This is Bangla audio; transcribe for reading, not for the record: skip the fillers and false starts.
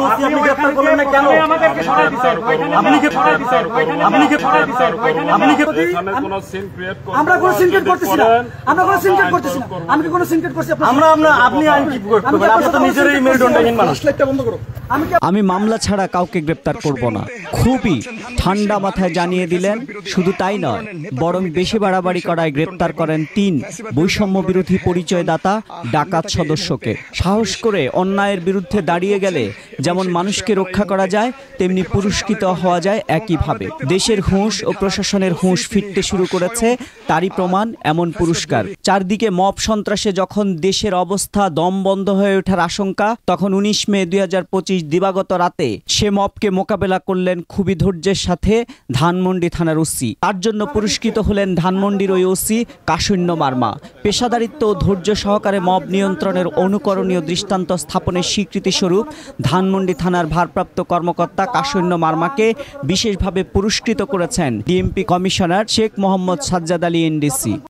ওসি আপনি গ্রেফতার করলেন না কেন? আমাদেরকে সরাই দিবেন আপনি কি সরাই দিবেন? আপনি কি সরাই দিবেন? আপনি কি কোনো সিন ক্রিয়েট করতে আমরা কোনো সিন ক্রিয়েট করতেছি না, আমরা কোনো সিন ক্রিয়েট করতেছি না। আমি কি কোনো সিন ক্রিয়েট করছি? আমরা আপনি আইন কি করতে পারেন? আপনি তো নিজেরই মেরুদণ্ডহীন মানুষ। আমি মামলা ছাড়া কাউকে গ্রেপ্তার করব না, খুবই ঠান্ডা মাথায় জানিয়ে দিলেন। শুধু তাই নয়, বরং বেশি বাড়াবাড়ি করায় গ্রেপ্তার করেন 3 বৈষম্য বিরোধী পরিচয়দাতা ডাকাত সদস্যকে। সাহস করে অন্যায়ের বিরুদ্ধে দাঁড়িয়ে গেলে যেমন মানুষকে রক্ষা করা যায়, তেমনি পুরস্কৃত হওয়া যায় একইভাবে। দেশের হুঁশ ও প্রশাসনের হুঁশ ফিরতে শুরু করেছে, তারই প্রমাণ এমন পুরস্কার। চারদিকে মব সন্ত্রাসে যখন দেশের অবস্থা দম বন্ধ হয়ে ওঠার আশঙ্কা, তখন 19 মে 2025 দিবাগত রাতে সে মবকে মোকাবেলা করলেন খুবই ধৈর্যের সাথে ধানমন্ডি থানার ওসি। তার জন্য পুরস্কৃত হলেন ধানমন্ডির ওই ওসি কাশৈন্য মারমা। পেশাদারিত্ব ও ধৈর্য সহকারে মব নিয়ন্ত্রণের অনুকরণীয় দৃষ্টান্ত স্থাপনের স্বীকৃতিস্বরূপ ধানমন্ডি থানার ভারপ্রাপ্ত কর্মকর্তা কাশৈন্য মারমাকে বিশেষভাবে পুরস্কৃত করেছেন DMP commissioner Sheikh Mohammad Sajjad Ali NDC.